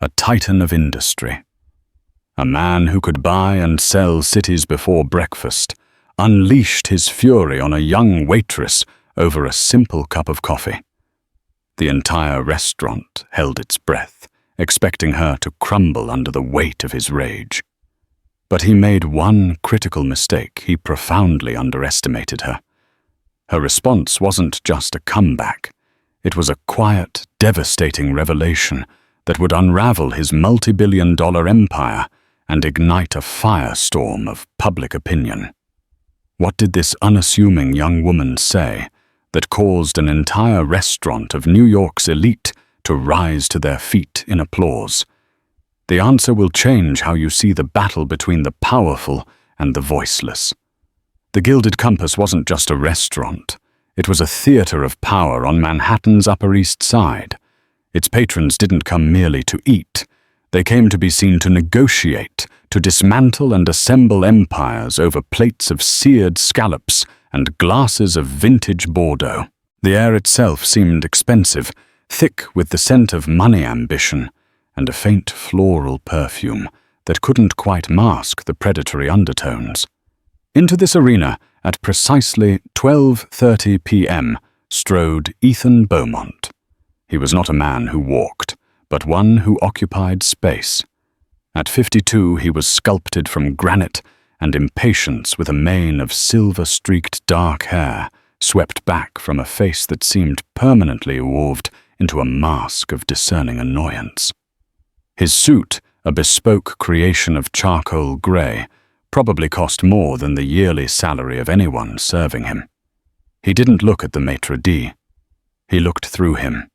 a titan of industry. A man who could buy and sell cities before breakfast, unleashed his fury on a young waitress over a simple cup of coffee. The entire restaurant held its breath, expecting her to crumble under the weight of his rage. But he made one critical mistake. He profoundly underestimated her. Her response wasn't just a comeback. It was a quiet, devastating revelation that would unravel his multi-billion-dollar empire and ignite a firestorm of public opinion. What did this unassuming young woman say that caused an entire restaurant of New York's elite to rise to their feet in applause? The answer will change how you see the battle between the powerful and the voiceless. The Gilded Compass wasn't just a restaurant. It was a theater of power on Manhattan's Upper East Side. Its patrons didn't come merely to eat. They came to be seen to negotiate, to dismantle and assemble empires over plates of seared scallops and glasses of vintage Bordeaux. The air itself seemed expensive, thick with the scent of money ambition, and a faint floral perfume that couldn't quite mask the predatory undertones. Into this arena, at precisely 12:30 p.m., strode Ethan Beaumont. He was not a man who walked, but one who occupied space. At 52, he was sculpted from granite and impatience, with a mane of silver-streaked dark hair swept back from a face that seemed permanently woven into a mask of discerning annoyance. His suit, a bespoke creation of charcoal grey, probably cost more than the yearly salary of anyone serving him. He didn't look at the maitre d'. He looked through him,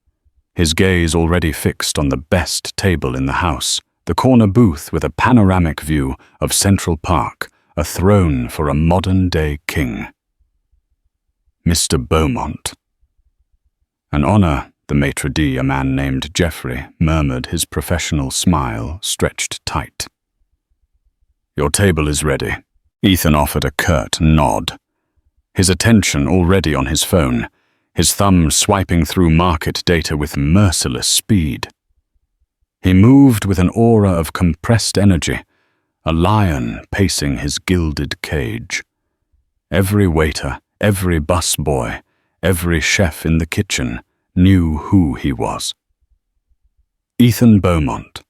his gaze already fixed on the best table in the house, the corner booth with a panoramic view of Central Park, a throne for a modern-day king. Mr. Beaumont. An honor, the maitre d', a man named Jeffrey, murmured, his professional smile stretched tight. Your table is ready. Ethan offered a curt nod, his attention already on his phone, his thumb swiping through market data with merciless speed. He moved with an aura of compressed energy, a lion pacing his gilded cage. Every waiter, every busboy, every chef in the kitchen knew who he was. Ethan Beaumont,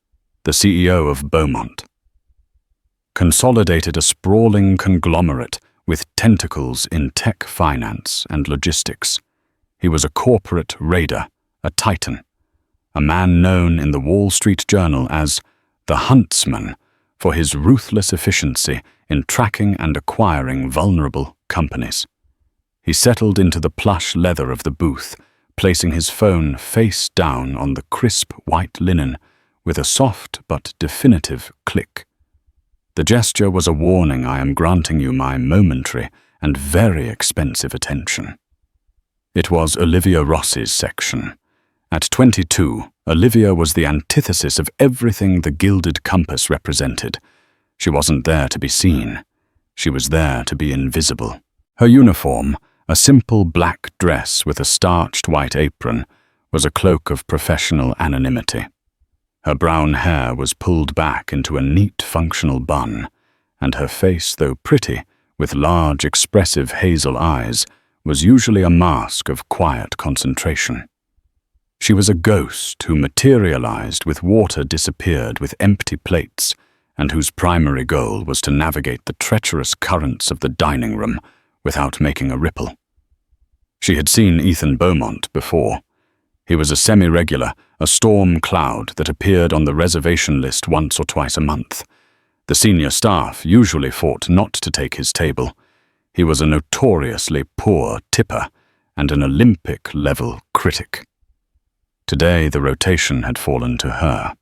the CEO of Beaumont, consolidated a sprawling conglomerate with tentacles in tech finance and logistics. He was a corporate raider, a titan, a man known in the Wall Street Journal as the Huntsman for his ruthless efficiency in tracking and acquiring vulnerable companies. He settled into the plush leather of the booth, placing his phone face down on the crisp white linen with a soft but definitive click. The gesture was a warning: I am granting you my momentary and very expensive attention. It was Olivia Rossi's section. At 22, Olivia was the antithesis of everything the Gilded Compass represented. She wasn't there to be seen. She was there to be invisible. Her uniform, a simple black dress with a starched white apron, was a cloak of professional anonymity. Her brown hair was pulled back into a neat, functional bun, and her face, though pretty, with large, expressive hazel eyes, was usually a mask of quiet concentration. She was a ghost who materialized with water disappeared with empty plates, and whose primary goal was to navigate the treacherous currents of the dining room without making a ripple. She had seen Ethan Beaumont before. He was a semi-regular, a storm cloud that appeared on the reservation list once or twice a month. The senior staff usually fought not to take his table. He was a notoriously poor tipper and an Olympic-level critic. Today, the rotation had fallen to her.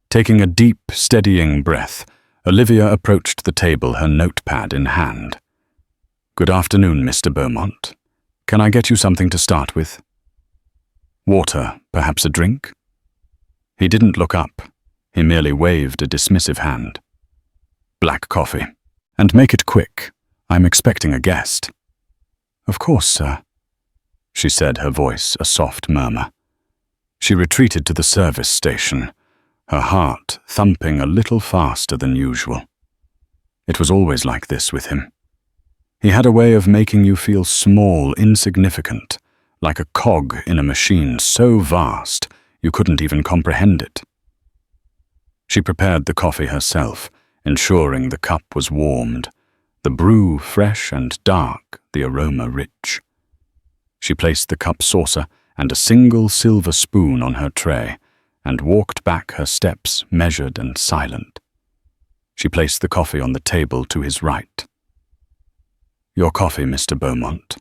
Taking a deep, steadying breath, Olivia approached the table, her notepad in hand. Good afternoon, Mr. Beaumont. Can I get you something to start with? Water, perhaps a drink? He didn't look up. He merely waved a dismissive hand. Black coffee. And make it quick. I'm expecting a guest. Of course, sir, she said, her voice a soft murmur. She retreated to the service station, her heart thumping a little faster than usual. It was always like this with him. He had a way of making you feel small, insignificant, like a cog in a machine so vast you couldn't even comprehend it. She prepared the coffee herself, ensuring the cup was warmed, the brew fresh and dark, the aroma rich. She placed the cup saucer and a single silver spoon on her tray, and walked back her steps measured and silent. She placed the coffee on the table to his right. "Your coffee, Mr. Beaumont."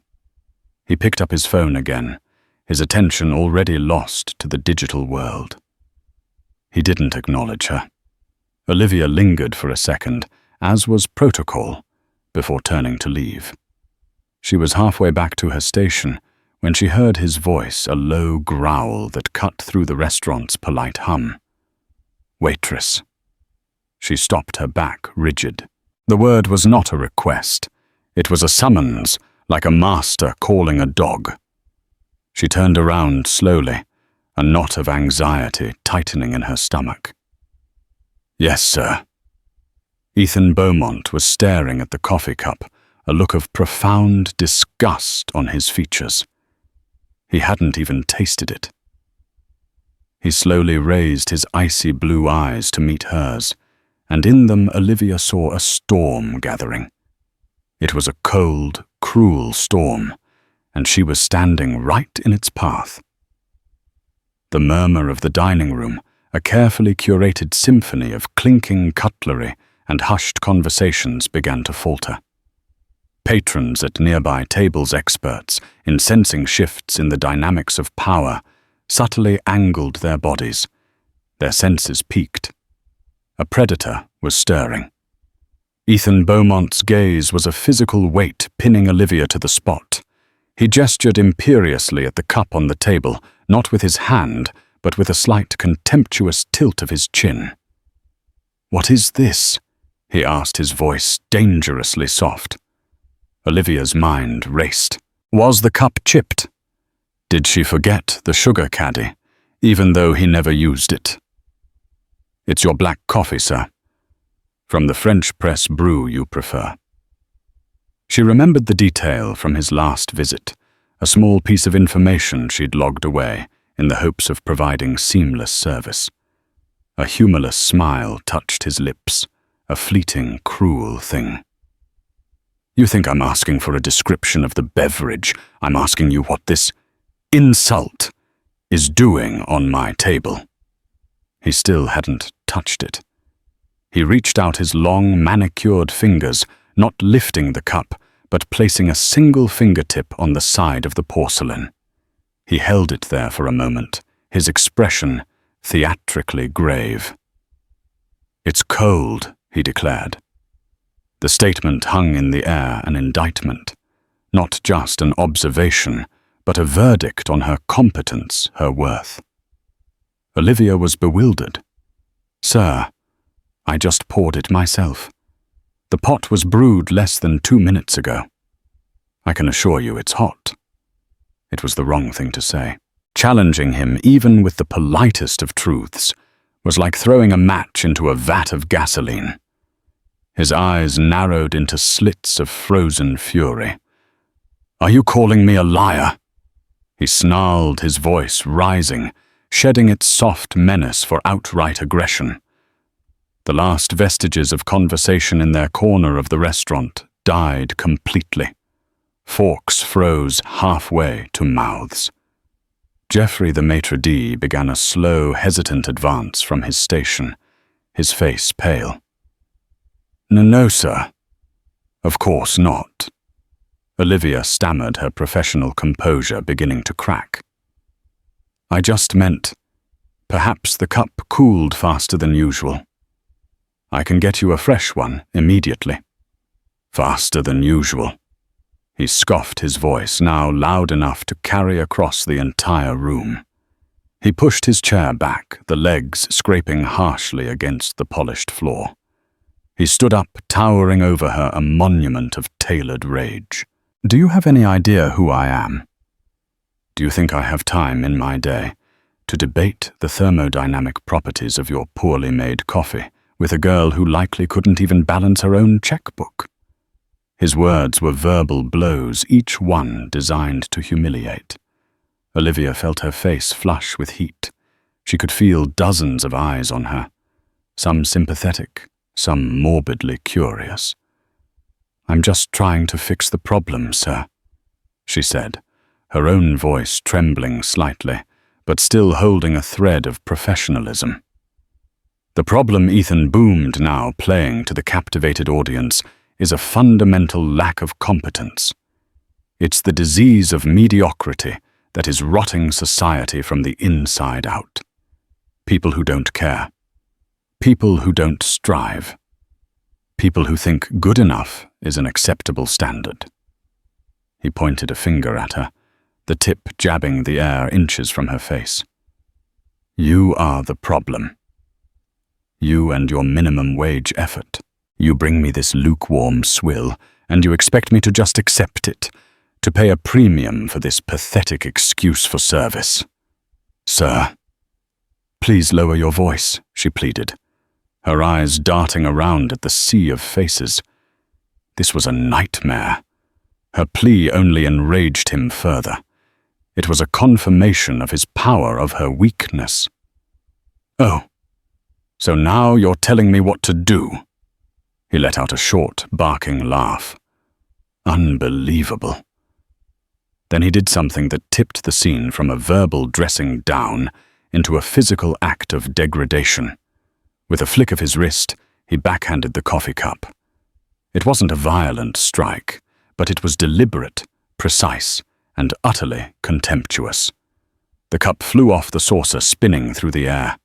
He picked up his phone again, his attention already lost to the digital world. He didn't acknowledge her. Olivia lingered for a second, as was protocol, before turning to leave. She was halfway back to her station when she heard his voice, a low growl that cut through the restaurant's polite hum. "Waitress." She stopped, her back rigid. The word was not a request. It was a summons, like a master calling a dog. She turned around slowly, a knot of anxiety tightening in her stomach. "Yes, sir." Ethan Beaumont was staring at the coffee cup, a look of profound disgust on his features. He hadn't even tasted it. He slowly raised his icy blue eyes to meet hers, and in them Olivia saw a storm gathering. It was a cold, cruel storm, and she was standing right in its path. The murmur of the dining room, a carefully curated symphony of clinking cutlery and hushed conversations, began to falter. Patrons at nearby tables, experts in sensing shifts in the dynamics of power, subtly angled their bodies. Their senses peaked. A predator was stirring. Ethan Beaumont's gaze was a physical weight pinning Olivia to the spot. He gestured imperiously at the cup on the table, not with his hand, but with a slight contemptuous tilt of his chin. "What is this?" he asked, his voice dangerously soft. Olivia's mind raced. Was the cup chipped? Did she forget the sugar caddy, even though he never used it? "It's your black coffee, sir. From the French press brew you prefer." She remembered the detail from his last visit, a small piece of information she'd logged away in the hopes of providing seamless service. A humorless smile touched his lips, a fleeting, cruel thing. "You think I'm asking for a description of the beverage? I'm asking you what this insult is doing on my table." He still hadn't touched it. He reached out his long, manicured fingers, not lifting the cup, but placing a single fingertip on the side of the porcelain. He held it there for a moment, his expression theatrically grave. "It's cold," he declared. The statement hung in the air, an indictment, not just an observation, but a verdict on her competence, her worth. Olivia was bewildered. "Sir, I just poured it myself. The pot was brewed less than 2 minutes ago. I can assure you it's hot." It was the wrong thing to say. Challenging him, even with the politest of truths, was like throwing a match into a vat of gasoline. His eyes narrowed into slits of frozen fury. "Are you calling me a liar?" He snarled, his voice rising, shedding its soft menace for outright aggression. The last vestiges of conversation in their corner of the restaurant died completely. Forks froze halfway to mouths. Geoffrey, the maitre d', began a slow, hesitant advance from his station, his face pale. No, sir. Of course not." Olivia stammered, her professional composure beginning to crack. "I just meant, perhaps the cup cooled faster than usual. I can get you a fresh one immediately." "Faster than usual." He scoffed, his voice now loud enough to carry across the entire room. He pushed his chair back, the legs scraping harshly against the polished floor. He stood up, towering over her, a monument of tailored rage. "Do you have any idea who I am? Do you think I have time in my day to debate the thermodynamic properties of your poorly made coffee with a girl who likely couldn't even balance her own checkbook. His words were verbal blows, each one designed to humiliate. Olivia felt her face flush with heat. She could feel dozens of eyes on her, some sympathetic, some morbidly curious. "I'm just trying to fix the problem, sir," she said, her own voice trembling slightly, but still holding a thread of professionalism. The problem Ethan boomed now, playing to the captivated audience, is a fundamental lack of competence. It's the disease of mediocrity that is rotting society from the inside out. People who don't care. People who don't strive. People who think good enough is an acceptable standard. He pointed a finger at her, the tip jabbing the air inches from her face. "You are the problem. You and your minimum wage effort. You bring me this lukewarm swill, and you expect me to just accept it, to pay a premium for this pathetic excuse for service. Sir." "Please lower your voice," she pleaded, her eyes darting around at the sea of faces. This was a nightmare. Her plea only enraged him further. It was a confirmation of his power, of her weakness. "Oh, so now you're telling me what to do?" He let out a short, barking laugh. Unbelievable. Then he did something that tipped the scene from a verbal dressing down into a physical act of degradation. With a flick of his wrist, he backhanded the coffee cup. It wasn't a violent strike, but it was deliberate, precise, and utterly contemptuous. The cup flew off the saucer, spinning through the air.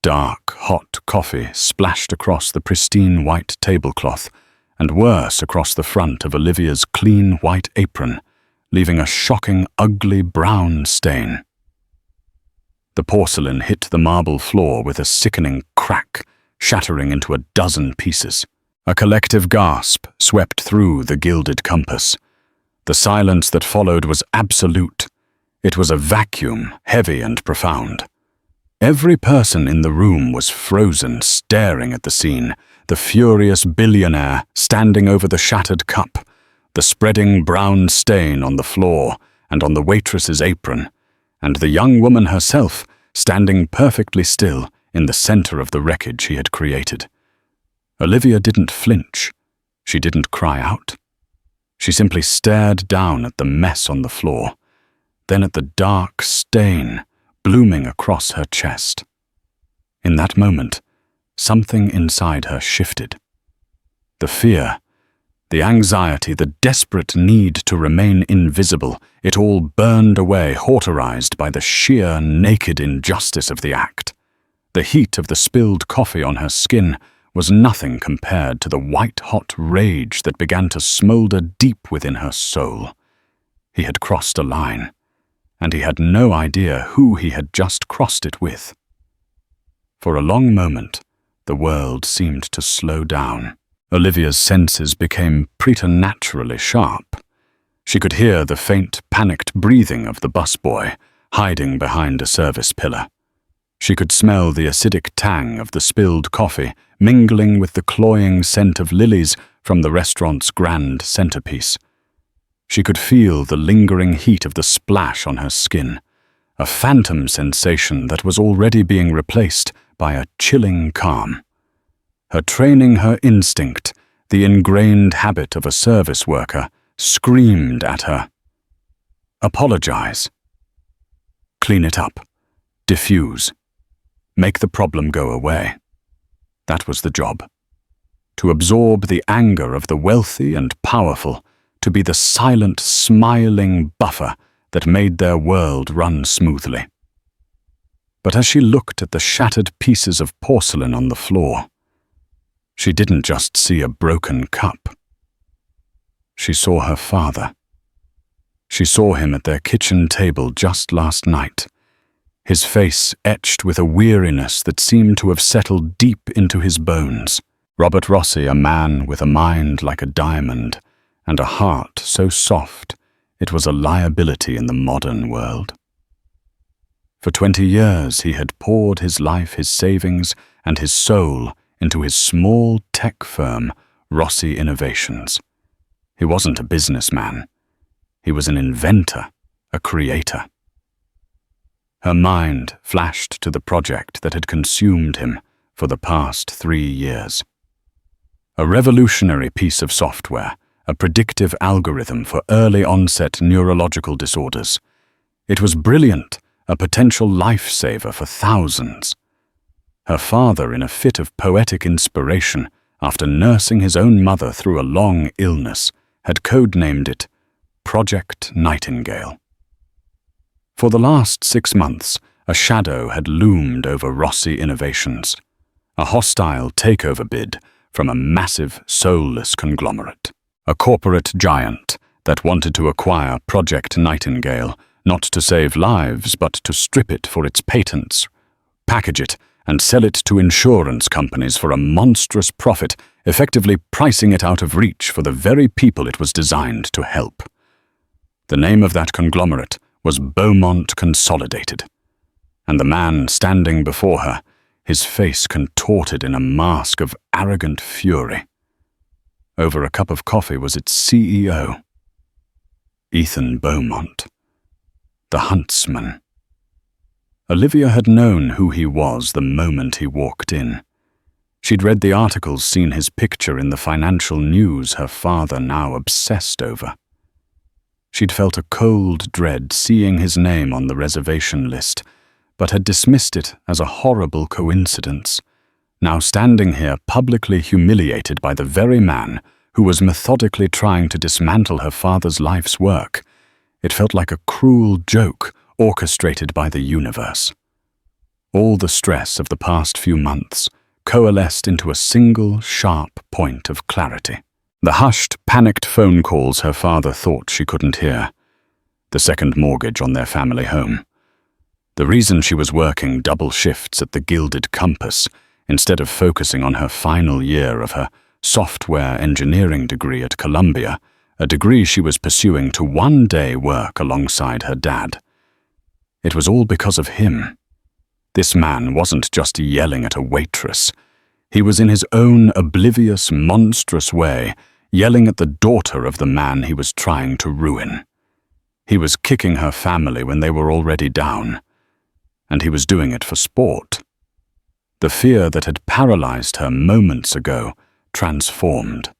Dark, hot coffee splashed across the pristine white tablecloth, and worse across the front of Olivia's clean white apron, leaving a shocking, ugly brown stain. The porcelain hit the marble floor with a sickening crack, shattering into a dozen pieces. A collective gasp swept through the Gilded Compass. The silence that followed was absolute. It was a vacuum, heavy and profound. Every person in the room was frozen, staring at the scene, the furious billionaire standing over the shattered cup, the spreading brown stain on the floor and on the waitress's apron, and the young woman herself standing perfectly still in the center of the wreckage he had created. Olivia didn't flinch. She didn't cry out. She simply stared down at the mess on the floor, then at the dark stain blooming across her chest. In that moment, something inside her shifted. The fear, the anxiety, the desperate need to remain invisible, it all burned away, cauterized by the sheer, naked injustice of the act. The heat of the spilled coffee on her skin was nothing compared to the white-hot rage that began to smolder deep within her soul. He had crossed a line, and he had no idea who he had just crossed it with. For a long moment, the world seemed to slow down. Olivia's senses became preternaturally sharp. She could hear the faint, panicked breathing of the busboy, hiding behind a service pillar. She could smell the acidic tang of the spilled coffee, mingling with the cloying scent of lilies from the restaurant's grand centerpiece. She could feel the lingering heat of the splash on her skin, a phantom sensation that was already being replaced by a chilling calm. Her training, her instinct, the ingrained habit of a service worker, screamed at her. Apologize. Clean it up. Diffuse. Make the problem go away. That was the job. To absorb the anger of the wealthy and powerful, to be the silent, smiling buffer that made their world run smoothly. But as she looked at the shattered pieces of porcelain on the floor, she didn't just see a broken cup. She saw her father. She saw him at their kitchen table just last night, his face etched with a weariness that seemed to have settled deep into his bones. Robert Rossi, a man with a mind like a diamond, and a heart so soft it was a liability in the modern world. For 20 years he had poured his life, his savings, and his soul into his small tech firm, Rossi Innovations. He wasn't a businessman. He was an inventor, a creator. Her mind flashed to the project that had consumed him for the past 3 years. A revolutionary piece of software, a predictive algorithm for early-onset neurological disorders. It was brilliant, a potential lifesaver for thousands. Her father, in a fit of poetic inspiration, after nursing his own mother through a long illness, had codenamed it Project Nightingale. For the last 6 months, a shadow had loomed over Rossi Innovations, a hostile takeover bid from a massive, soulless conglomerate, a corporate giant that wanted to acquire Project Nightingale, not to save lives but to strip it for its patents, package it, and sell it to insurance companies for a monstrous profit, effectively pricing it out of reach for the very people it was designed to help. The name of that conglomerate was Beaumont Consolidated, and the man standing before her, his face contorted in a mask of arrogant fury. Over a cup of coffee was its CEO, Ethan Beaumont, the Huntsman. Olivia had known who he was the moment he walked in. She'd read the articles, seen his picture in the financial news her father now obsessed over. She'd felt a cold dread seeing his name on the reservation list, but had dismissed it as a horrible coincidence. Now standing here publicly humiliated by the very man who was methodically trying to dismantle her father's life's work, it felt like a cruel joke orchestrated by the universe. All the stress of the past few months coalesced into a single, sharp point of clarity. The hushed, panicked phone calls her father thought she couldn't hear. The second mortgage on their family home. The reason she was working double shifts at the Gilded Compass instead of focusing on her final year of her software engineering degree at Columbia, a degree she was pursuing to one day work alongside her dad. It was all because of him. This man wasn't just yelling at a waitress. He was in his own oblivious, monstrous way yelling at the daughter of the man he was trying to ruin. He was kicking her family when they were already down, and he was doing it for sport. The fear that had paralyzed her moments ago transformed.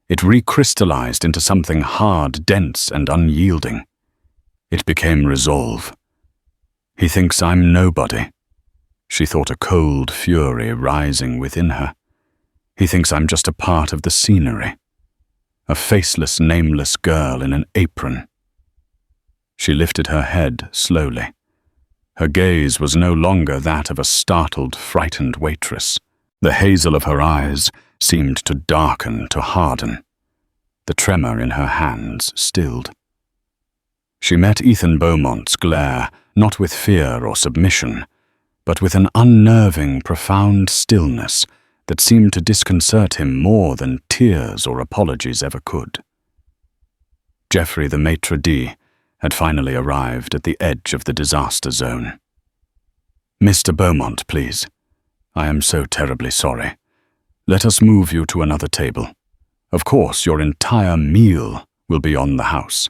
It recrystallized into something hard, dense, and unyielding. It became resolve. He thinks I'm nobody. She thought, a cold fury rising within her. He thinks I'm just a part of the scenery. A faceless, nameless girl in an apron. She lifted her head slowly. Her gaze was no longer that of a startled, frightened waitress. The hazel of her eyes seemed to darken, to harden. The tremor in her hands stilled. She met Ethan Beaumont's glare, not with fear or submission, but with an unnerving, profound stillness that seemed to disconcert him more than tears or apologies ever could. Geoffrey, the maitre d', had finally arrived at the edge of the disaster zone. "Mr. Beaumont, please. I am so terribly sorry. Let us move you to another table. Of course, your entire meal will be on the house."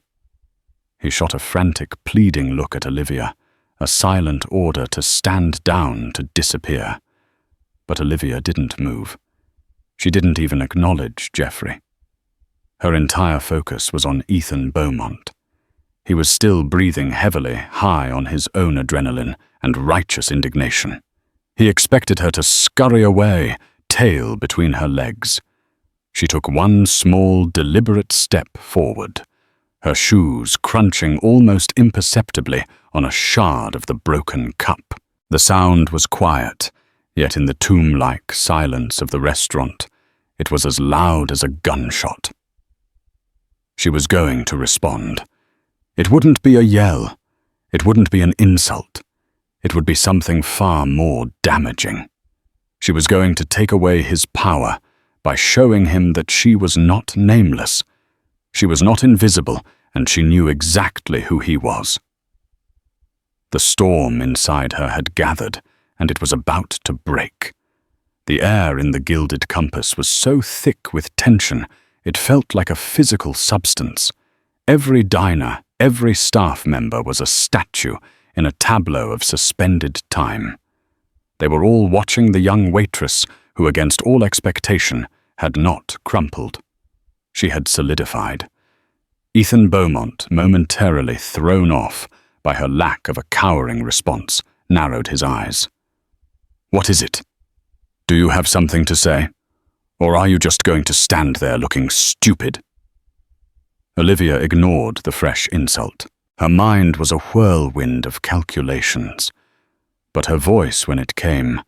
He shot a frantic, pleading look at Olivia, a silent order to stand down, to disappear. But Olivia didn't move. She didn't even acknowledge Geoffrey. Her entire focus was on Ethan Beaumont. He was still breathing heavily, high on his own adrenaline and righteous indignation. He expected her to scurry away, tail between her legs. She took one small, deliberate step forward, her shoes crunching almost imperceptibly on a shard of the broken cup. The sound was quiet, yet in the tomb-like silence of the restaurant, it was as loud as a gunshot. She was going to respond. It wouldn't be a yell. It wouldn't be an insult. It would be something far more damaging. She was going to take away his power by showing him that she was not nameless. She was not invisible, and she knew exactly who he was. The storm inside her had gathered, and it was about to break. The air in the Gilded Compass was so thick with tension, it felt like a physical substance. Every diner, every staff member was a statue in a tableau of suspended time. They were all watching the young waitress who, against all expectation, had not crumpled. She had solidified. Ethan Beaumont, momentarily thrown off by her lack of a cowering response, narrowed his eyes. "What is it? Do you have something to say? Or are you just going to stand there looking stupid?" Olivia ignored the fresh insult. Her mind was a whirlwind of calculations, but her voice, when it came,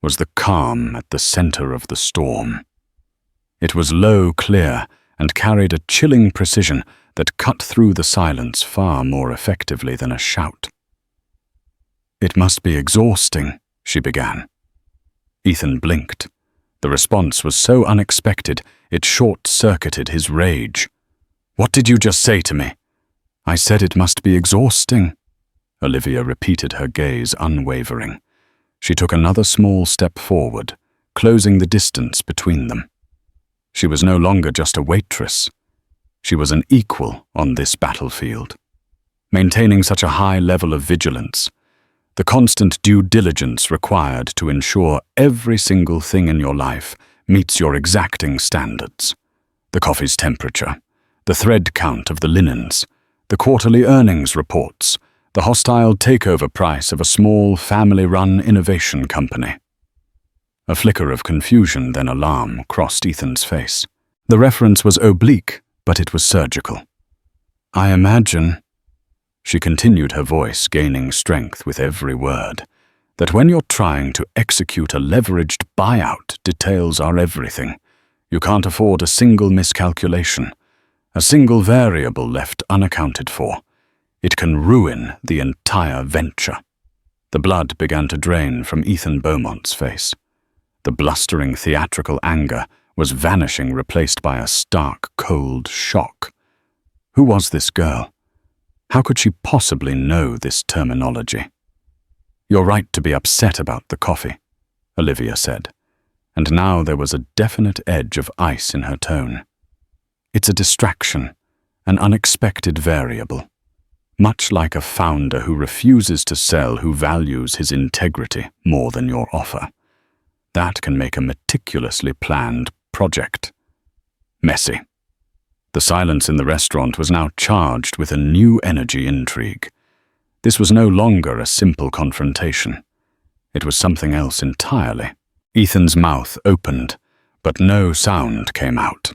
was the calm at the center of the storm. It was low, clear, and carried a chilling precision that cut through the silence far more effectively than a shout. "It must be exhausting," she began. Ethan blinked. The response was so unexpected, it short-circuited his rage. "What did you just say to me?" "I said it must be exhausting." Olivia repeated, her gaze unwavering. She took another small step forward, closing the distance between them. She was no longer just a waitress. She was an equal on this battlefield. Maintaining such a high level of vigilance, the constant due diligence required to ensure every single thing in your life meets your exacting standards. The coffee's temperature, the thread count of the linens, the quarterly earnings reports, the hostile takeover price of a small family-run innovation company. A flicker of confusion, then alarm, crossed Ethan's face. The reference was oblique, but it was surgical. "I imagine," she continued, her voice gaining strength with every word, "that when you're trying to execute a leveraged buyout, details are everything. You can't afford a single miscalculation, a single variable left unaccounted for. It can ruin the entire venture." The blood began to drain from Ethan Beaumont's face. The blustering theatrical anger was vanishing, replaced by a stark, cold shock. Who was this girl? How could she possibly know this terminology? "You're right to be upset about the coffee," Olivia said, and now there was a definite edge of ice in her tone. "It's a distraction, an unexpected variable. Much like a founder who refuses to sell who values his integrity more than your offer. That can make a meticulously planned project messy." The silence in the restaurant was now charged with a new energy intrigue. This was no longer a simple confrontation. It was something else entirely. Ethan's mouth opened, but no sound came out.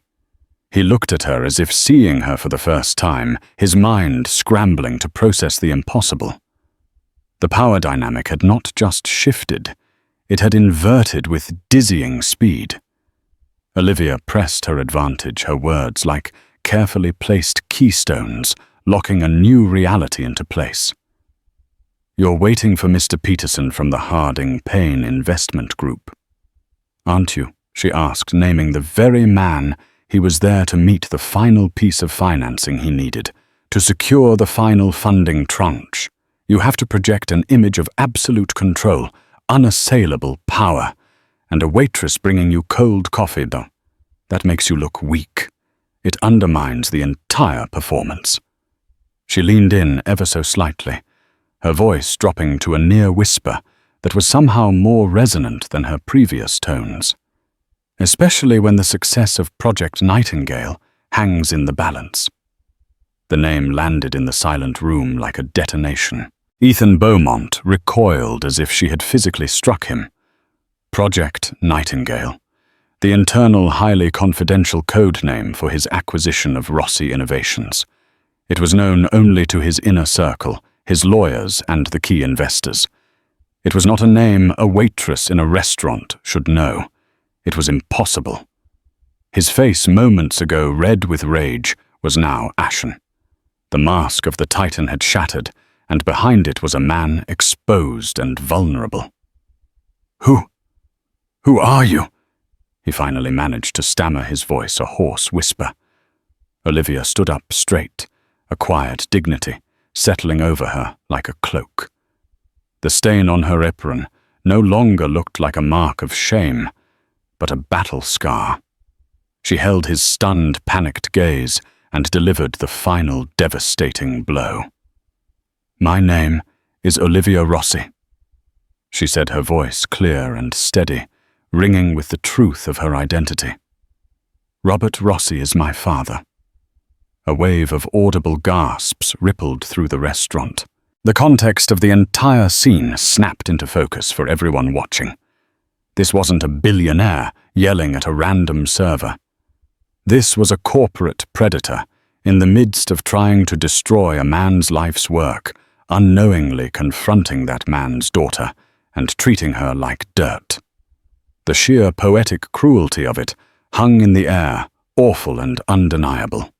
He looked at her as if seeing her for the first time, his mind scrambling to process the impossible. The power dynamic had not just shifted, it had inverted with dizzying speed. Olivia pressed her advantage, her words like carefully placed keystones, locking a new reality into place. "You're waiting for Mr. Peterson from the Harding Payne Investment Group, aren't you?" she asked, naming the very man he was there to meet, the final piece of financing he needed, to secure the final funding tranche. "You have to project an image of absolute control, unassailable power, and a waitress bringing you cold coffee, though. That makes you look weak. It undermines the entire performance." She leaned in ever so slightly, her voice dropping to a near whisper that was somehow more resonant than her previous tones. "Especially when the success of Project Nightingale hangs in the balance." The name landed in the silent room like a detonation. Ethan Beaumont recoiled as if she had physically struck him. Project Nightingale, the internal, highly confidential code name for his acquisition of Rossi Innovations. It was known only to his inner circle, his lawyers and the key investors. It was not a name a waitress in a restaurant should know. It was impossible. His face, moments ago red with rage, was now ashen. The mask of the Titan had shattered, and behind it was a man exposed and vulnerable. Who are you?" He finally managed to stammer, his voice a hoarse whisper. Olivia stood up straight, a quiet dignity settling over her like a cloak. The stain on her apron no longer looked like a mark of shame, but a battle scar. She held his stunned, panicked gaze and delivered the final devastating blow. "My name is Olivia Rossi," she said, her voice clear and steady, ringing with the truth of her identity. "Robert Rossi is my father." A wave of audible gasps rippled through the restaurant. The context of the entire scene snapped into focus for everyone watching. This wasn't a billionaire yelling at a random server. This was a corporate predator in the midst of trying to destroy a man's life's work, unknowingly confronting that man's daughter and treating her like dirt. The sheer poetic cruelty of it hung in the air, awful and undeniable.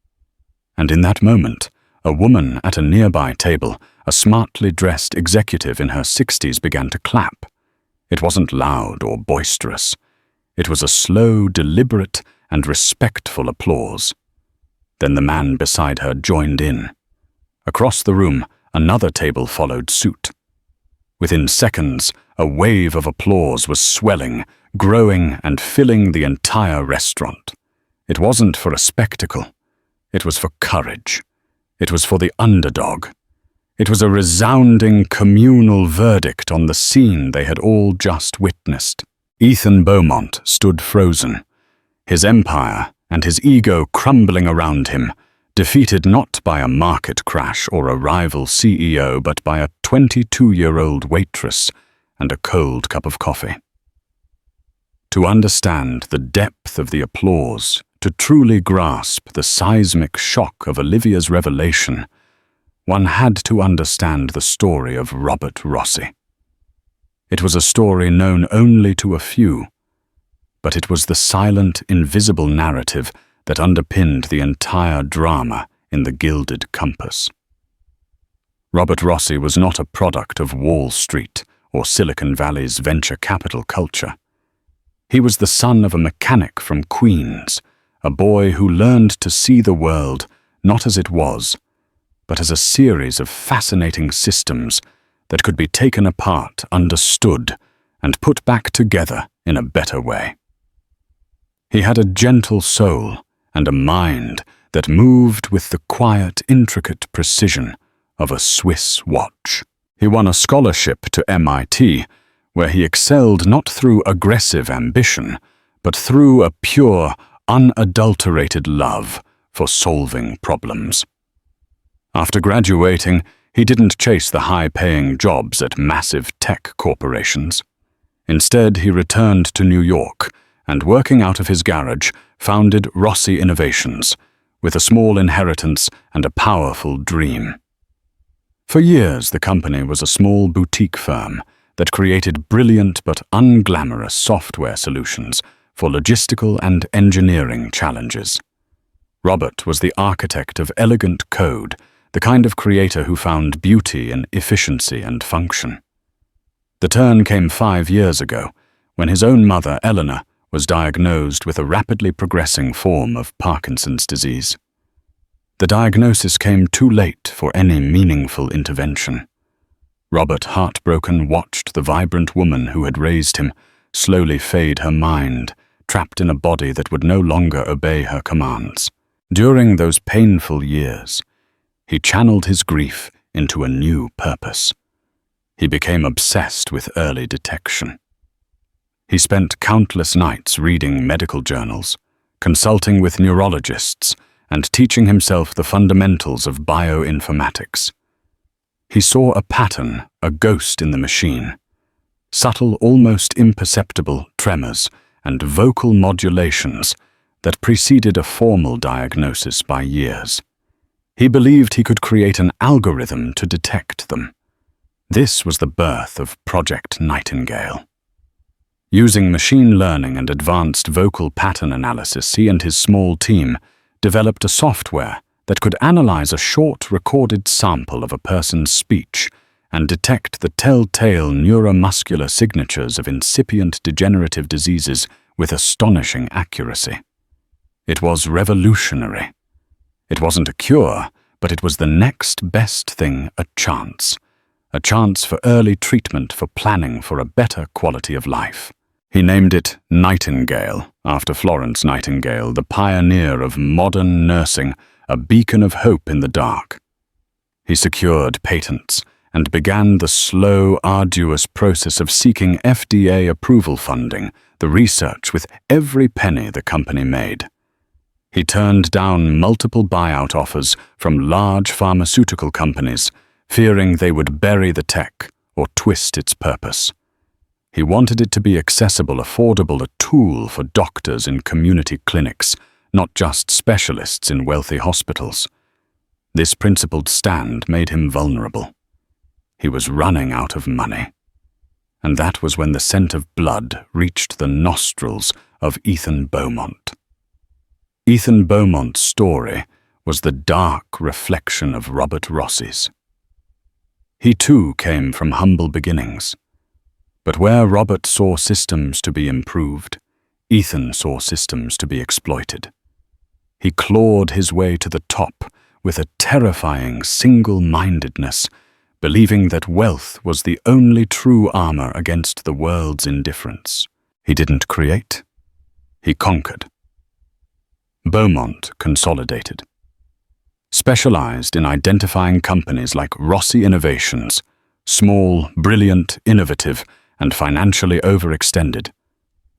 And in that moment, a woman at a nearby table, a smartly dressed executive in her 60s, began to clap. It wasn't loud or boisterous. It was a slow, deliberate, and respectful applause. Then the man beside her joined in. Across the room, another table followed suit. Within seconds, a wave of applause was swelling, growing, and filling the entire restaurant. It wasn't for a spectacle. It was for courage. It was for the underdog. It was a resounding communal verdict on the scene they had all just witnessed. Ethan Beaumont stood frozen, his empire and his ego crumbling around him, defeated not by a market crash or a rival CEO, but by a 22-year-old waitress and a cold cup of coffee. To understand the depth of the applause, to truly grasp the seismic shock of Olivia's revelation, one had to understand the story of Robert Rossi. It was a story known only to a few, but it was the silent, invisible narrative that underpinned the entire drama in the Gilded Compass. Robert Rossi was not a product of Wall Street or Silicon Valley's venture capital culture. He was the son of a mechanic from Queens, a boy who learned to see the world not as it was, but as a series of fascinating systems that could be taken apart, understood, and put back together in a better way. He had a gentle soul and a mind that moved with the quiet, intricate precision of a Swiss watch. He won a scholarship to MIT, where he excelled not through aggressive ambition, but through a pure, unadulterated love for solving problems. After graduating, he didn't chase the high-paying jobs at massive tech corporations. Instead, he returned to New York and, working out of his garage, founded Rossi Innovations, with a small inheritance and a powerful dream. For years, the company was a small boutique firm that created brilliant but unglamorous software solutions for logistical and engineering challenges. Robert was the architect of elegant code, the kind of creator who found beauty in efficiency and function. The turn came 5 years ago, when his own mother, Eleanor, was diagnosed with a rapidly progressing form of Parkinson's disease. The diagnosis came too late for any meaningful intervention. Robert, heartbroken, watched the vibrant woman who had raised him slowly fade her mind, trapped in a body that would no longer obey her commands. During those painful years, he channeled his grief into a new purpose. He became obsessed with early detection. He spent countless nights reading medical journals, consulting with neurologists, and teaching himself the fundamentals of bioinformatics. He saw a pattern, a ghost in the machine, subtle, almost imperceptible tremors and vocal modulations that preceded a formal diagnosis by years. He believed he could create an algorithm to detect them. This was the birth of Project Nightingale. Using machine learning and advanced vocal pattern analysis, he and his small team developed a software that could analyze a short recorded sample of a person's speech and detect the telltale neuromuscular signatures of incipient degenerative diseases with astonishing accuracy. It was revolutionary. It wasn't a cure, but it was the next best thing, a chance a chance for early treatment for planning for a better quality of life. He named it Nightingale, after Florence Nightingale, the pioneer of modern nursing, a beacon of hope in the dark. He secured patents and began the slow, arduous process of seeking FDA approval funding, the research with every penny the company made. He turned down multiple buyout offers from large pharmaceutical companies, fearing they would bury the tech or twist its purpose. He wanted it to be accessible, affordable, a tool for doctors in community clinics, not just specialists in wealthy hospitals. This principled stand made him vulnerable. He was running out of money. And that was when the scent of blood reached the nostrils of Ethan Beaumont. Ethan Beaumont's story was the dark reflection of Robert Rossi's. He too came from humble beginnings. But where Robert saw systems to be improved, Ethan saw systems to be exploited. He clawed his way to the top with a terrifying single-mindedness, believing that wealth was the only true armor against the world's indifference. He didn't create. He conquered. Beaumont consolidated. Specialized in identifying companies like Rossi Innovations, small, brilliant, innovative, and financially overextended.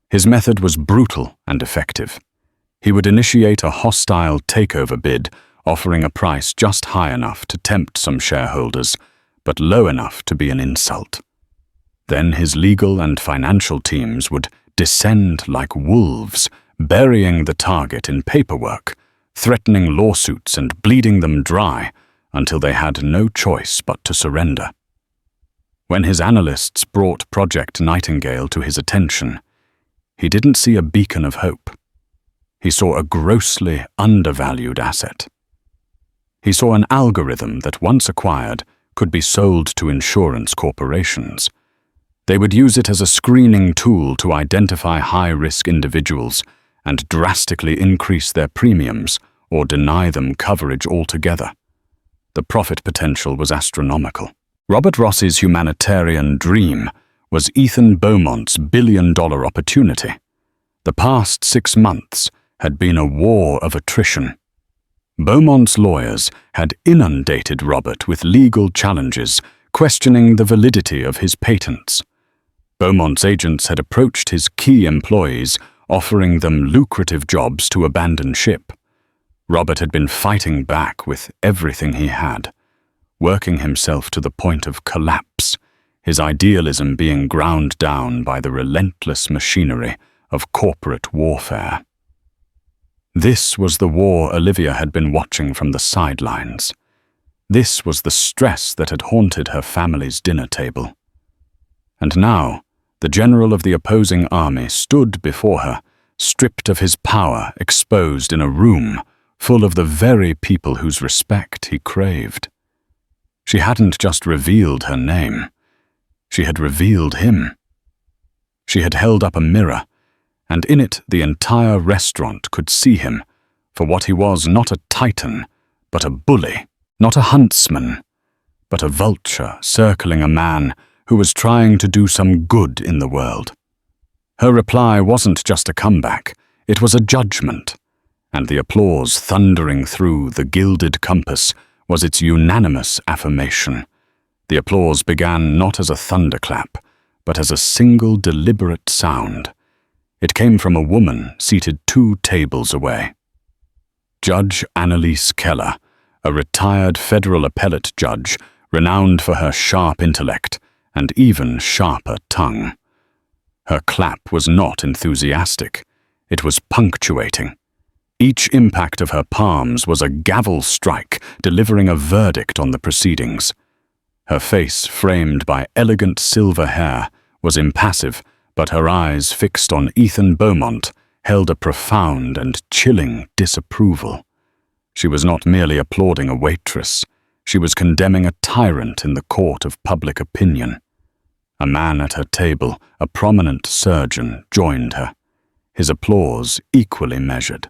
His method was brutal and effective. He would initiate a hostile takeover bid, offering a price just high enough to tempt some shareholders, but low enough to be an insult. Then his legal and financial teams would descend like wolves, burying the target in paperwork, threatening lawsuits and bleeding them dry until they had no choice but to surrender. When his analysts brought Project Nightingale to his attention, he didn't see a beacon of hope. He saw a grossly undervalued asset. He saw an algorithm that, once acquired, could be sold to insurance corporations. They would use it as a screening tool to identify high-risk individuals and drastically increase their premiums or deny them coverage altogether. The profit potential was astronomical. Robert Rossi's humanitarian dream was Ethan Beaumont's billion-dollar opportunity. The past 6 months had been a war of attrition. Beaumont's lawyers had inundated Robert with legal challenges, questioning the validity of his patents. Beaumont's agents had approached his key employees, offering them lucrative jobs to abandon ship. Robert had been fighting back with everything he had, working himself to the point of collapse, his idealism being ground down by the relentless machinery of corporate warfare. This was the war Olivia had been watching from the sidelines. This was the stress that had haunted her family's dinner table. And now, the general of the opposing army stood before her, stripped of his power, exposed in a room full of the very people whose respect he craved. She hadn't just revealed her name. She had revealed him. She had held up a mirror, and in it the entire restaurant could see him for what he was, not a titan, but a bully, not a huntsman, but a vulture circling a man who was trying to do some good in the world. Her reply wasn't just a comeback, it was a judgment, and the applause thundering through the Gilded Compass was its unanimous affirmation. The applause began not as a thunderclap, but as a single deliberate sound. It came from a woman seated 2 tables away. Judge Annalise Keller, a retired federal appellate judge, renowned for her sharp intellect and even sharper tongue. Her clap was not enthusiastic. It was punctuating. Each impact of her palms was a gavel strike, delivering a verdict on the proceedings. Her face, framed by elegant silver hair, was impassive, but her eyes, fixed on Ethan Beaumont, held a profound and chilling disapproval. She was not merely applauding a waitress. She was condemning a tyrant in the court of public opinion. A man at her table, a prominent surgeon, joined her, his applause equally measured.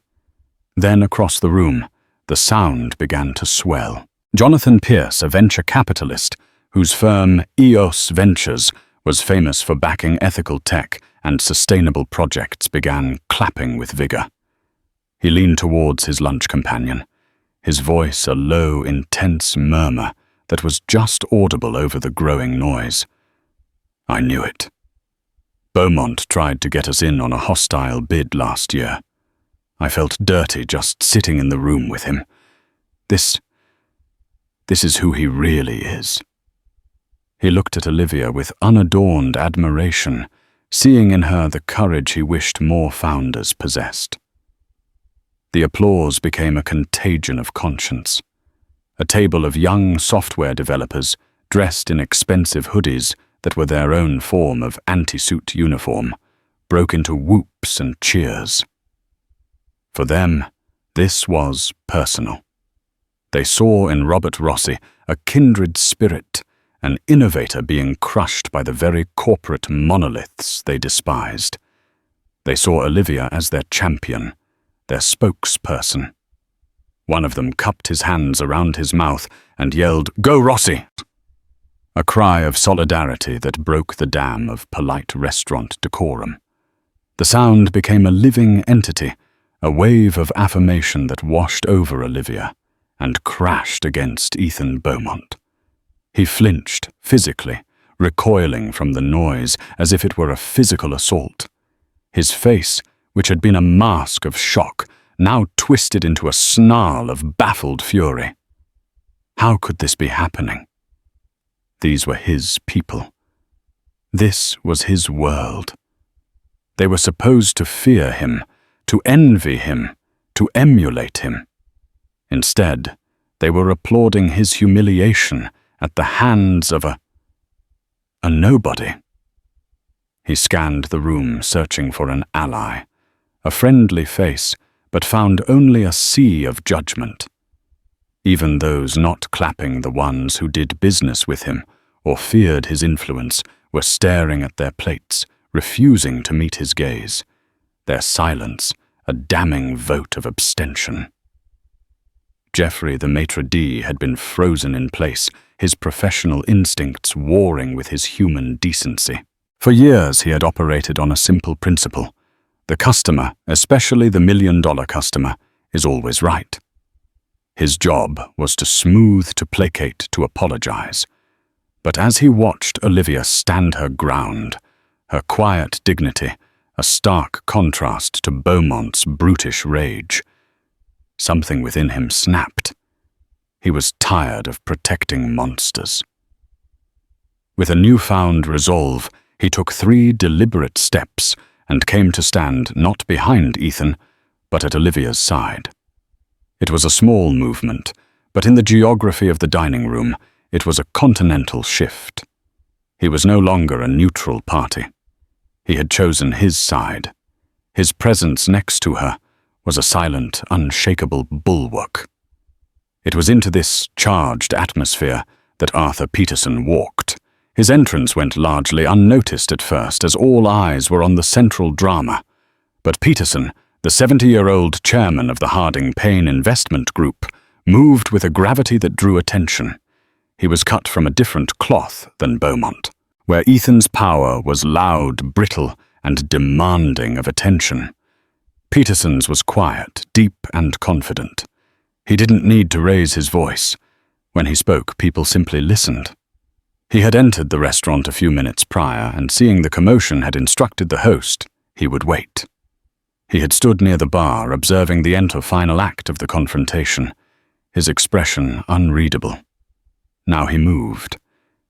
Then across the room, the sound began to swell. Jonathan Pierce, a venture capitalist whose firm EOS Ventures was famous for backing ethical tech and sustainable projects, began clapping with vigor. He leaned towards his lunch companion, his voice a low, intense murmur that was just audible over the growing noise. I knew it. Beaumont tried to get us in on a hostile bid last year. I felt dirty just sitting in the room with him. This is who he really is. He looked at Olivia with unadorned admiration, seeing in her the courage he wished more founders possessed. The applause became a contagion of conscience. A table of young software developers dressed in expensive hoodies that were their own form of anti-suit uniform broke into whoops and cheers. For them, this was personal. They saw in Robert Rossi a kindred spirit, an innovator being crushed by the very corporate monoliths they despised. They saw Olivia as their champion, their spokesperson. One of them cupped his hands around his mouth and yelled, "Go Rossi!" A cry of solidarity that broke the dam of polite restaurant decorum. The sound became a living entity, a wave of affirmation that washed over Olivia and crashed against Ethan Beaumont. He flinched physically, recoiling from the noise as if it were a physical assault. His face, which had been a mask of shock, now twisted into a snarl of baffled fury. How could this be happening? These were his people. This was his world. They were supposed to fear him, to envy him, to emulate him. Instead, they were applauding his humiliation at the hands of a nobody. He scanned the room, searching for an ally, a friendly face, but found only a sea of judgment. Even those not clapping the ones who did business with him or feared his influence were staring at their plates, refusing to meet his gaze, their silence a damning vote of abstention. Geoffrey, the maitre d', had been frozen in place, his professional instincts warring with his human decency. For years he had operated on a simple principle. The customer, especially the million-dollar customer, is always right. His job was to smooth, to placate, to apologize. But as he watched Olivia stand her ground, her quiet dignity, a stark contrast to Beaumont's brutish rage, something within him snapped. He was tired of protecting monsters. With a newfound resolve, he took 3 deliberate steps and came to stand not behind Ethan, but at Olivia's side. It was a small movement, but in the geography of the dining room, it was a continental shift. He was no longer a neutral party. He had chosen his side. His presence next to her was a silent, unshakable bulwark. It was into this charged atmosphere that Arthur Peterson walked. His entrance went largely unnoticed at first, as all eyes were on the central drama. But Peterson, the 70-year-old chairman of the Harding Payne Investment Group, moved with a gravity that drew attention. He was cut from a different cloth than Beaumont, where Ethan's power was loud, brittle, and demanding of attention. Peterson's was quiet, deep, and confident. He didn't need to raise his voice. When he spoke, people simply listened. He had entered the restaurant a few minutes prior, and seeing the commotion had instructed the host he would wait. He had stood near the bar, observing the final act of the confrontation, his expression unreadable. Now he moved.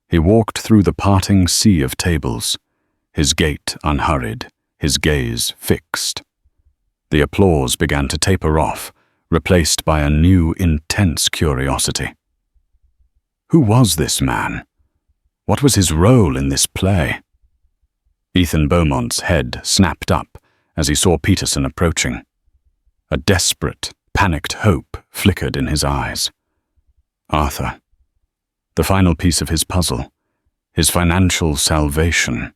He walked through the parting sea of tables, his gait unhurried, his gaze fixed. The applause began to taper off, replaced by a new, intense curiosity. Who was this man? What was his role in this play? Ethan Beaumont's head snapped up as he saw Peterson approaching. A desperate, panicked hope flickered in his eyes. Arthur. The final piece of his puzzle. His financial salvation.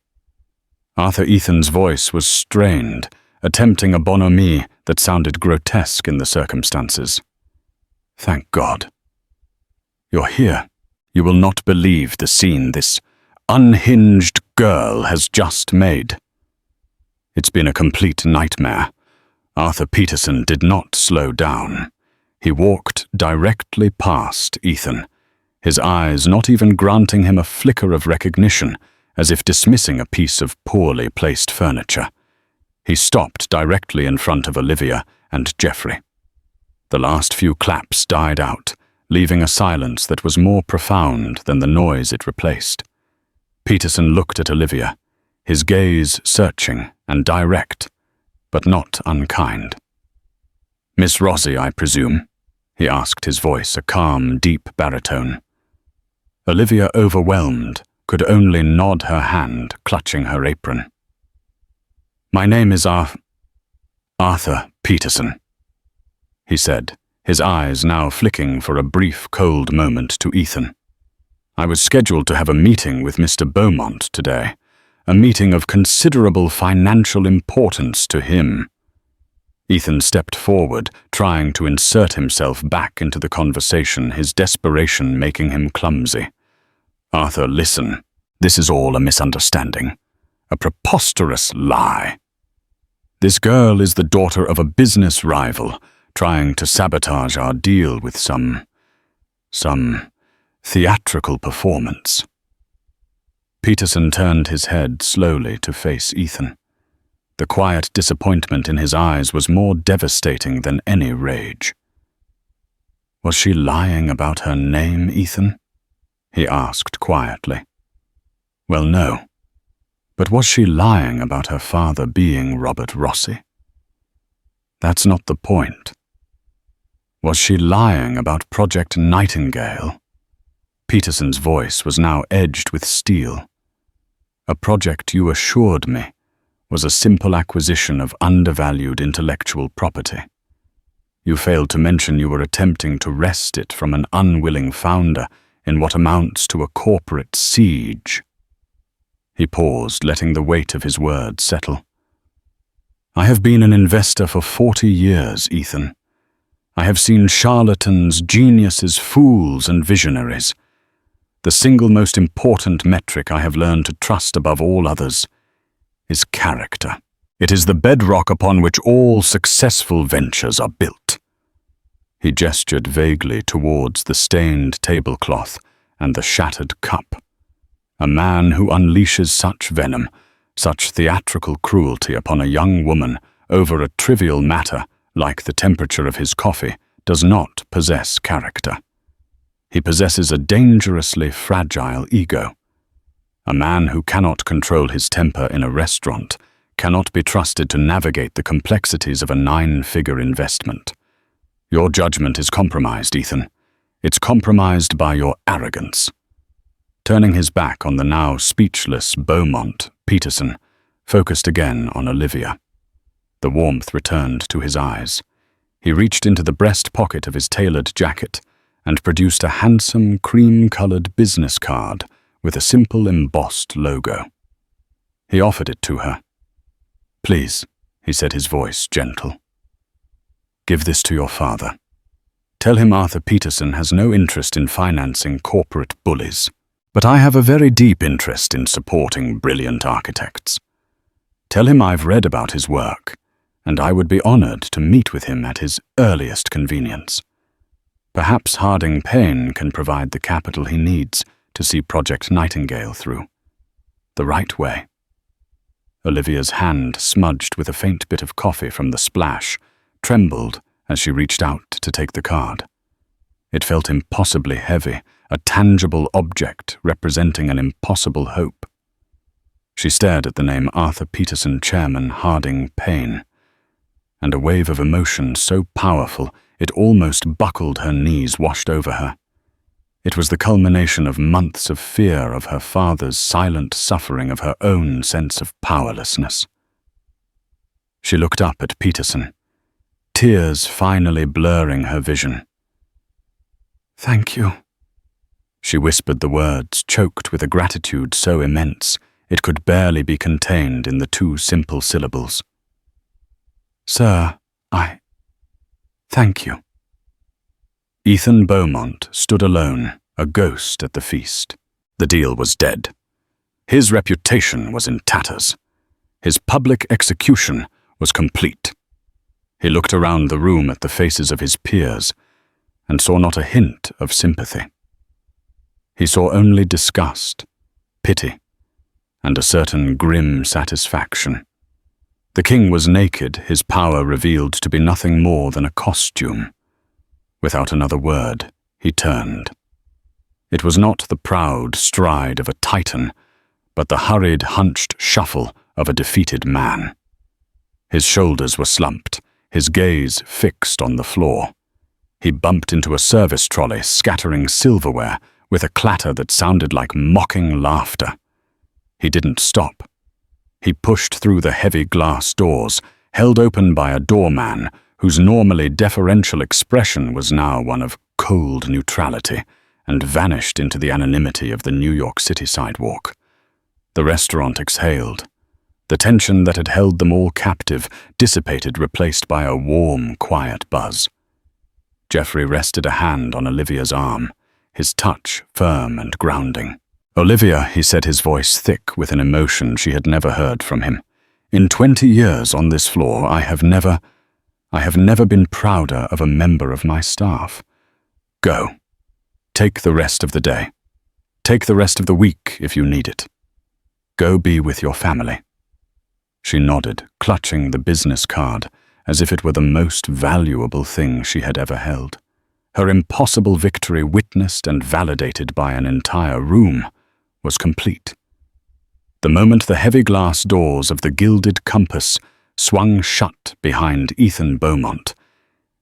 Arthur Ethan's voice was strained, attempting a bonhomie that sounded grotesque in the circumstances. Thank God. You're here. You will not believe the scene this unhinged girl has just made." It's been a complete nightmare. Arthur Peterson did not slow down. He walked directly past Ethan, his eyes not even granting him a flicker of recognition, as if dismissing a piece of poorly placed furniture. He stopped directly in front of Olivia and Geoffrey. The last few claps died out, leaving a silence that was more profound than the noise it replaced. Peterson looked at Olivia, his gaze searching and direct, but not unkind. "Miss Rossi, I presume?" he asked, his voice a calm, deep baritone. Olivia, overwhelmed, could only nod her hand, clutching her apron. "My name is Arthur Peterson," he said, his eyes now flicking for a brief, cold moment to Ethan. "I was scheduled to have a meeting with Mr. Beaumont today, a meeting of considerable financial importance to him." Ethan stepped forward, trying to insert himself back into the conversation, his desperation making him clumsy. "Arthur, listen. This is all a misunderstanding. A preposterous lie. This girl is the daughter of a business rival, trying to sabotage our deal with some theatrical performance." Peterson turned his head slowly to face Ethan. The quiet disappointment in his eyes was more devastating than any rage. "Was she lying about her name, Ethan?" he asked quietly. "Well, no. But was she lying about her father being Robert Rossi? That's not the point. Was she lying about Project Nightingale?" Peterson's voice was now edged with steel. "A project you assured me was a simple acquisition of undervalued intellectual property. You failed to mention you were attempting to wrest it from an unwilling founder in what amounts to a corporate siege." He paused, letting the weight of his words settle. "I have been an investor for 40 years, Ethan. I have seen charlatans, geniuses, fools, and visionaries. The single most important metric I have learned to trust above all others is character. It is the bedrock upon which all successful ventures are built." He gestured vaguely towards the stained tablecloth and the shattered cup. "A man who unleashes such venom, such theatrical cruelty upon a young woman over a trivial matter like the temperature of his coffee does not possess character. He possesses a dangerously fragile ego. A man who cannot control his temper in a restaurant cannot be trusted to navigate the complexities of a 9-figure investment. Your judgment is compromised, Ethan. It's compromised by your arrogance." Turning his back on the now speechless Beaumont, Peterson focused again on Olivia. The warmth returned to his eyes. He reached into the breast pocket of his tailored jacket and produced a handsome cream-colored business card with a simple embossed logo. He offered it to her. "Please," he said, his voice gentle. "Give this to your father. Tell him Arthur Peterson has no interest in financing corporate bullies, but I have a very deep interest in supporting brilliant architects. Tell him I've read about his work, and I would be honored to meet with him at his earliest convenience. Perhaps Harding Payne can provide the capital he needs to see Project Nightingale through. The right way." Olivia's hand, smudged with a faint bit of coffee from the splash, trembled as she reached out to take the card. It felt impossibly heavy, a tangible object representing an impossible hope. She stared at the name Arthur Peterson, Chairman Harding Payne, and a wave of emotion so powerful it almost buckled her knees, washed over her. It was the culmination of months of fear of her father's silent suffering, of her own sense of powerlessness. She looked up at Peterson, tears finally blurring her vision. "Thank you." She whispered the words, choked with a gratitude so immense it could barely be contained in the 2 simple syllables. "Sir, thank you." Ethan Beaumont stood alone, a ghost at the feast. The deal was dead. His reputation was in tatters. His public execution was complete. He looked around the room at the faces of his peers and saw not a hint of sympathy. He saw only disgust, pity, and a certain grim satisfaction. The king was naked, his power revealed to be nothing more than a costume. Without another word, he turned. It was not the proud stride of a titan, but the hurried, hunched shuffle of a defeated man. His shoulders were slumped, his gaze fixed on the floor. He bumped into a service trolley, scattering silverware with a clatter that sounded like mocking laughter. He didn't stop. He pushed through the heavy glass doors, held open by a doorman whose normally deferential expression was now one of cold neutrality, and vanished into the anonymity of the New York City sidewalk. The restaurant exhaled. The tension that had held them all captive dissipated, replaced by a warm, quiet buzz. Geoffrey rested a hand on Olivia's arm, his touch firm and grounding. "Olivia," he said, his voice thick with an emotion she had never heard from him. "In 20 years on this floor, I have never been prouder of a member of my staff. Go. Take the rest of the day. Take the rest of the week if you need it. Go be with your family." She nodded, clutching the business card, as if it were the most valuable thing she had ever held. Her impossible victory, witnessed and validated by an entire room, was complete. The moment the heavy glass doors of the Gilded Compass swung shut behind Ethan Beaumont,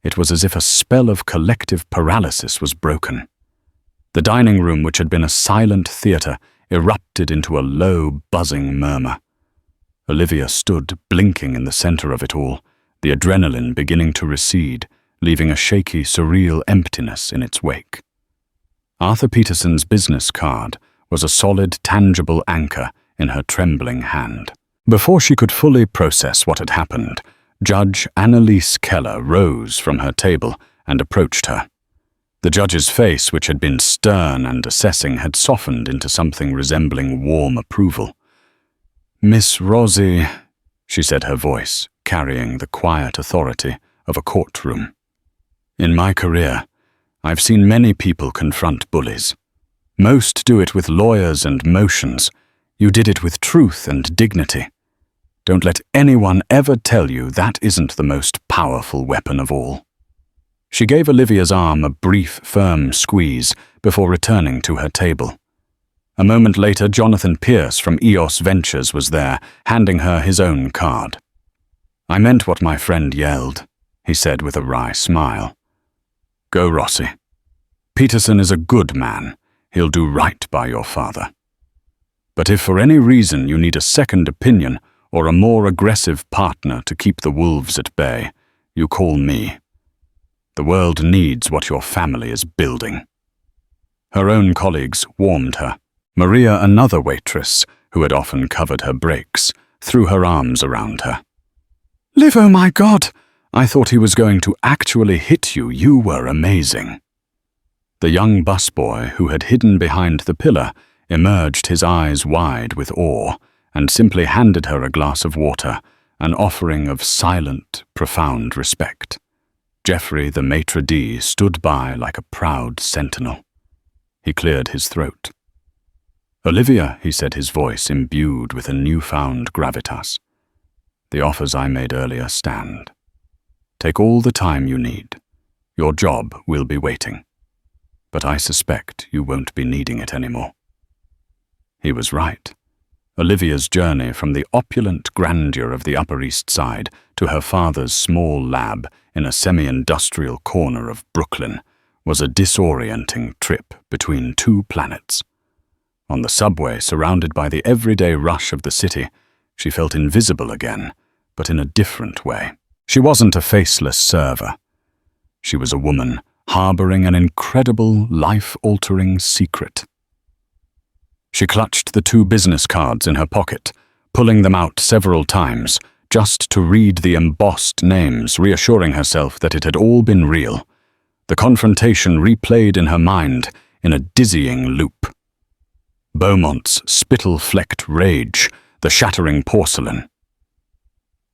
it was as if a spell of collective paralysis was broken. The dining room, which had been a silent theater, erupted into a low, buzzing murmur. Olivia stood, blinking in the center of it all, the adrenaline beginning to recede, leaving a shaky, surreal emptiness in its wake. Arthur Peterson's business card was a solid, tangible anchor in her trembling hand. Before she could fully process what had happened, Judge Annalise Keller rose from her table and approached her. The judge's face, which had been stern and assessing, had softened into something resembling warm approval. "Miss Rossi," she said, her voice carrying the quiet authority of a courtroom. "In my career, I've seen many people confront bullies. Most do it with lawyers and motions. You did it with truth and dignity. Don't let anyone ever tell you that isn't the most powerful weapon of all." She gave Olivia's arm a brief, firm squeeze before returning to her table. A moment later, Jonathan Pierce from EOS Ventures was there, handing her his own card. "I meant what my friend yelled," he said with a wry smile. "Go, Rossi. Peterson is a good man. He'll do right by your father. But if for any reason you need a second opinion or a more aggressive partner to keep the wolves at bay, you call me. The world needs what your family is building." Her own colleagues warmed her. Maria, another waitress, who had often covered her breaks, threw her arms around her. "Liv, oh my God! I thought he was going to actually hit you. You were amazing." The young busboy, who had hidden behind the pillar, emerged, his eyes wide with awe, and simply handed her a glass of water, an offering of silent, profound respect. Geoffrey, the maitre d', stood by like a proud sentinel. He cleared his throat. "Olivia," he said, his voice imbued with a newfound gravitas, "the offers I made earlier stand. Take all the time you need. Your job will be waiting. But I suspect you won't be needing it anymore." He was right. Olivia's journey from the opulent grandeur of the Upper East Side to her father's small lab in a semi-industrial corner of Brooklyn was a disorienting trip between two planets. On the subway, surrounded by the everyday rush of the city, she felt invisible again, but in a different way. She wasn't a faceless server. She was a woman harboring an incredible, life-altering secret. She clutched the 2 business cards in her pocket, pulling them out several times, just to read the embossed names, reassuring herself that it had all been real. The confrontation replayed in her mind, in a dizzying loop. Beaumont's spittle-flecked rage, the shattering porcelain.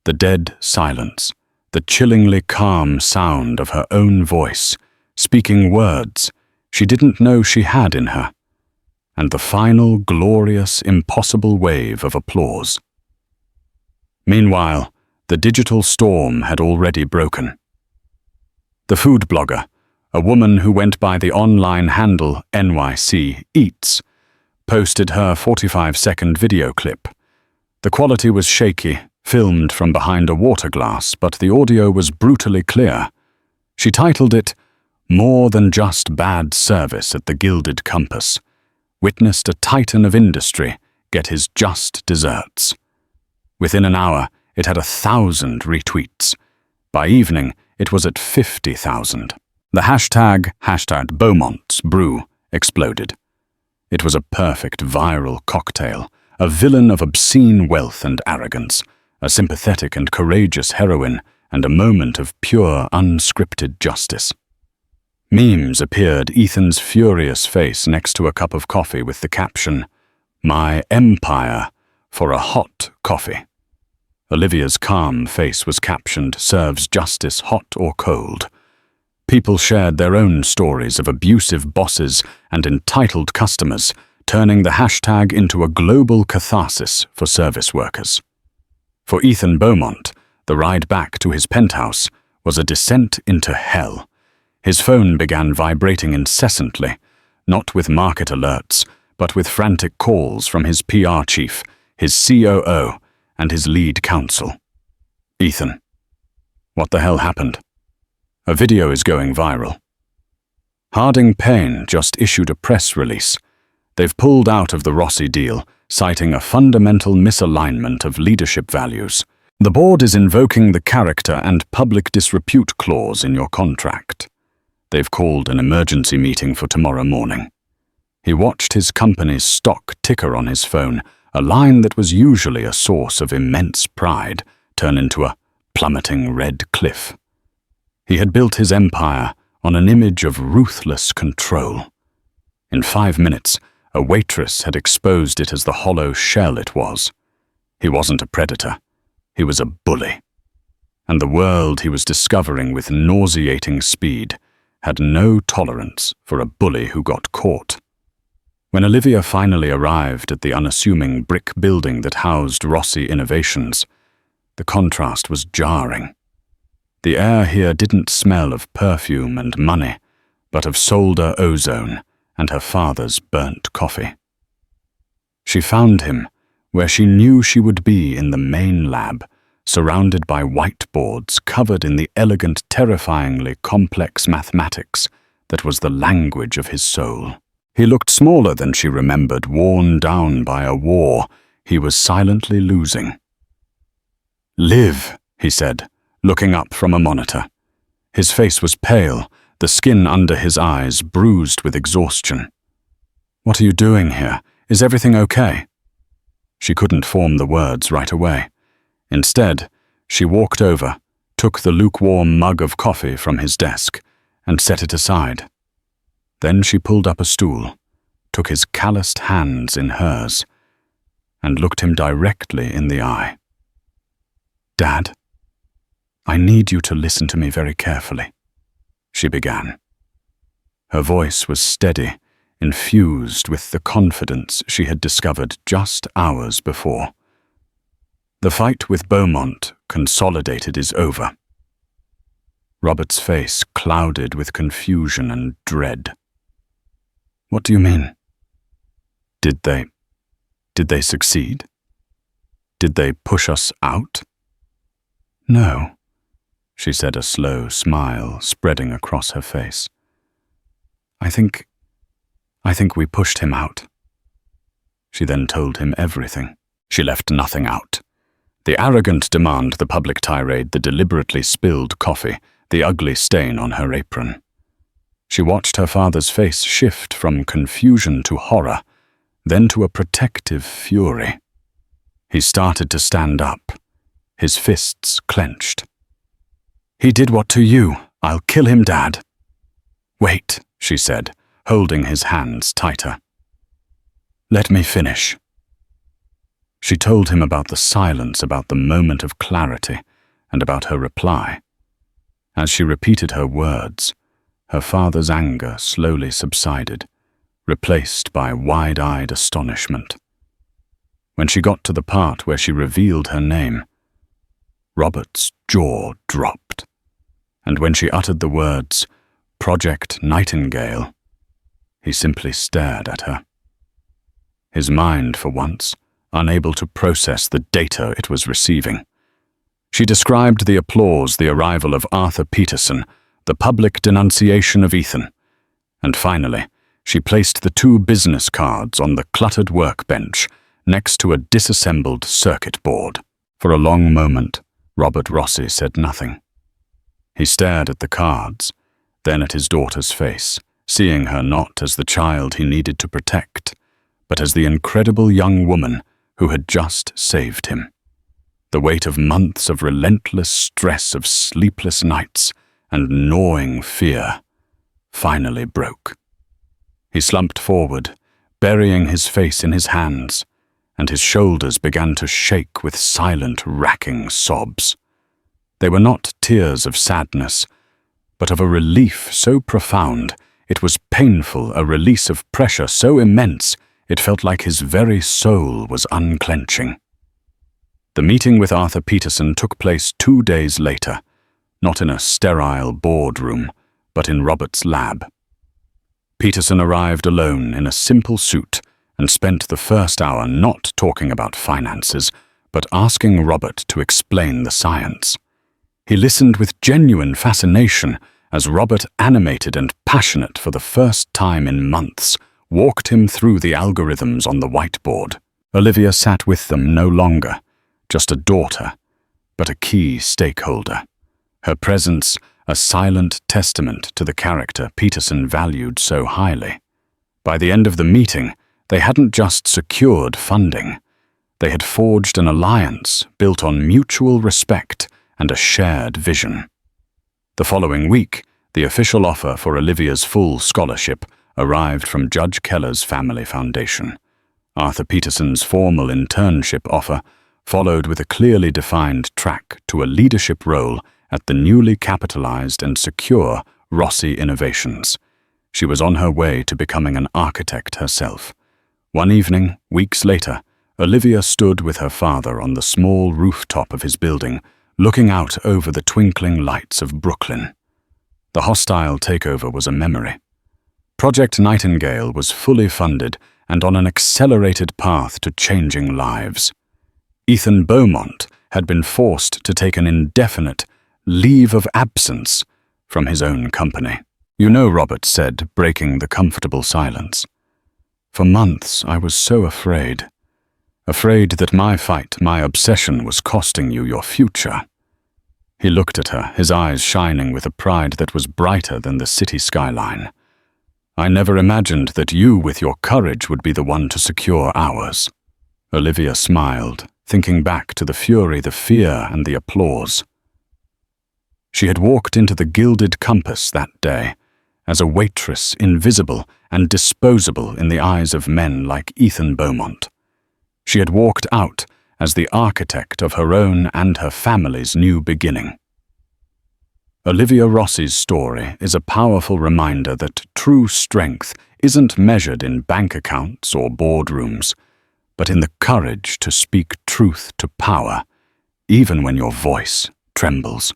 The dead silence, the chillingly calm sound of her own voice, speaking words she didn't know she had in her, and the final glorious, impossible wave of applause. Meanwhile, the digital storm had already broken. The food blogger, a woman who went by the online handle NYC Eats, posted her 45-second video clip. The quality was shaky, filmed from behind a water glass, but the audio was brutally clear. She titled it, "More Than Just Bad Service at the Gilded Compass," witnessed a titan of industry get his just desserts. Within an hour, it had 1,000 retweets. By evening, it was at 50,000. The hashtag #BeaumontsBrew exploded. It was a perfect viral cocktail, a villain of obscene wealth and arrogance, a sympathetic and courageous heroine, and a moment of pure, unscripted justice. Memes appeared Ethan's furious face next to a cup of coffee with the caption, "My empire for a hot coffee." Olivia's calm face was captioned, "Serves justice hot or cold." People shared their own stories of abusive bosses and entitled customers, turning the hashtag into a global catharsis for service workers. For Ethan Beaumont, the ride back to his penthouse was a descent into hell. His phone began vibrating incessantly, not with market alerts, but with frantic calls from his PR chief, his COO, and his lead counsel. "Ethan, what the hell happened? A video is going viral." Harding Payne just issued a press release. They've pulled out of the Rossi deal, citing a fundamental misalignment of leadership values. The board is invoking the character and public disrepute clause in your contract. They've called an emergency meeting for tomorrow morning. He watched his company's stock ticker on his phone, a line that was usually a source of immense pride, turn into a plummeting red cliff. He had built his empire on an image of ruthless control. In 5 minutes, a waitress had exposed it as the hollow shell it was. He wasn't a predator. He was a bully. And the world he was discovering with nauseating speed had no tolerance for a bully who got caught. When Olivia finally arrived at the unassuming brick building that housed Rossi Innovations, the contrast was jarring. The air here didn't smell of perfume and money, but of solder ozone and her father's burnt coffee. She found him where she knew she would be in the main lab, surrounded by whiteboards covered in the elegant, terrifyingly complex mathematics that was the language of his soul. He looked smaller than she remembered, worn down by a war he was silently losing. "Liv," he said, looking up from a monitor. His face was pale, the skin under his eyes bruised with exhaustion. "What are you doing here? Is everything okay?" She couldn't form the words right away. Instead, she walked over, took the lukewarm mug of coffee from his desk, and set it aside. Then she pulled up a stool, took his calloused hands in hers, and looked him directly in the eye. "Dad, I need you to listen to me very carefully," she began. Her voice was steady, infused with the confidence she had discovered just hours before. The fight with Beaumont, Consolidated, is over. Robert's face clouded with confusion and dread. "What do you mean? Did they succeed? Did they push us out?" "No," she said, a slow smile spreading across her face. I think we pushed him out." She then told him everything. She left nothing out. The arrogant demand, the public tirade, the deliberately spilled coffee, the ugly stain on her apron. She watched her father's face shift from confusion to horror, then to a protective fury. He started to stand up, his fists clenched. "He did what to you? I'll kill him, Dad." "Wait," she said, holding his hands tighter. "Let me finish." She told him about the silence, about the moment of clarity, and about her reply. As she repeated her words, her father's anger slowly subsided, replaced by wide-eyed astonishment. When she got to the part where she revealed her name, Robert's jaw dropped, and when she uttered the words, "Project Nightingale," he simply stared at her. His mind, for once, unable to process the data it was receiving. She described the applause, the arrival of Arthur Peterson, the public denunciation of Ethan, and finally, she placed the 2 business cards on the cluttered workbench next to a disassembled circuit board. For a long moment, Robert Rossi said nothing. He stared at the cards, then at his daughter's face, seeing her not as the child he needed to protect, but as the incredible young woman who had just saved him. The weight of months of relentless stress, of sleepless nights, and gnawing fear finally broke. He slumped forward, burying his face in his hands, and his shoulders began to shake with silent, racking sobs. They were not tears of sadness, but of a relief so profound it was painful, a release of pressure so immense it felt like his very soul was unclenching. The meeting with Arthur Peterson took place 2 days later, not in a sterile boardroom, but in Robert's lab. Peterson arrived alone in a simple suit and spent the first hour not talking about finances, but asking Robert to explain the science. He listened with genuine fascination as Robert, animated and passionate for the first time in months, walked him through the algorithms on the whiteboard. Olivia sat with them no longer, just a daughter, but a key stakeholder. Her presence, a silent testament to the character Peterson valued so highly. By the end of the meeting, they hadn't just secured funding. They had forged an alliance built on mutual respect and a shared vision. The following week, the official offer for Olivia's full scholarship arrived from Judge Keller's Family Foundation. Arthur Peterson's formal internship offer followed with a clearly defined track to a leadership role at the newly capitalized and secure Rossi Innovations. She was on her way to becoming an architect herself. One evening, weeks later, Olivia stood with her father on the small rooftop of his building, looking out over the twinkling lights of Brooklyn. The hostile takeover was a memory. Project Nightingale was fully funded and on an accelerated path to changing lives. Ethan Beaumont had been forced to take an indefinite leave of absence from his own company. "You know," Robert said, breaking the comfortable silence, "for months I was so afraid that my fight, my obsession was costing you your future." He looked at her, his eyes shining with a pride that was brighter than the city skyline. "I never imagined that you, with your courage, would be the one to secure ours." Olivia smiled, thinking back to the fury, the fear, and the applause. She had walked into the Gilded Compass that day, as a waitress, invisible and disposable in the eyes of men like Ethan Beaumont. She had walked out as the architect of her own and her family's new beginning. Olivia Rossi's story is a powerful reminder that true strength isn't measured in bank accounts or boardrooms, but in the courage to speak truth to power, even when your voice trembles.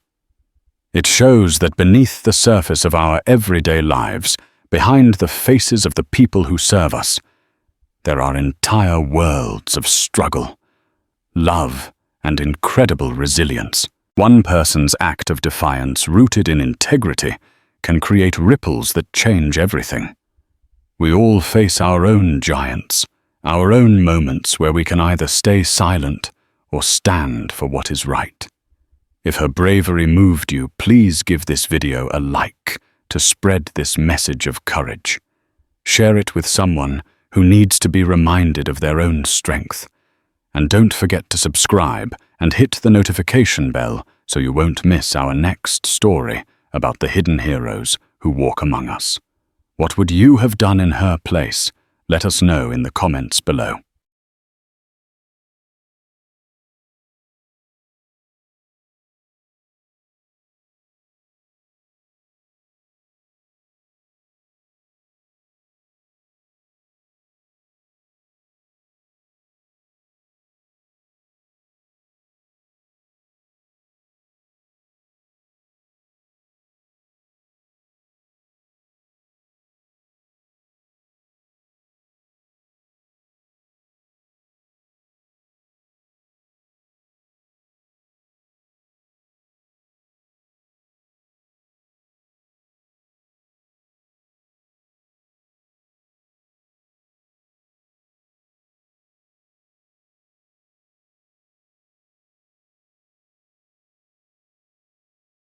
It shows that beneath the surface of our everyday lives, behind the faces of the people who serve us, there are entire worlds of struggle, love, and incredible resilience. One person's act of defiance, rooted in integrity, can create ripples that change everything. We all face our own giants, our own moments where we can either stay silent or stand for what is right. If her bravery moved you, please give this video a like to spread this message of courage. Share it with someone who needs to be reminded of their own strength. And don't forget to subscribe and hit the notification bell so you won't miss our next story about the hidden heroes who walk among us. What would you have done in her place? Let us know in the comments below.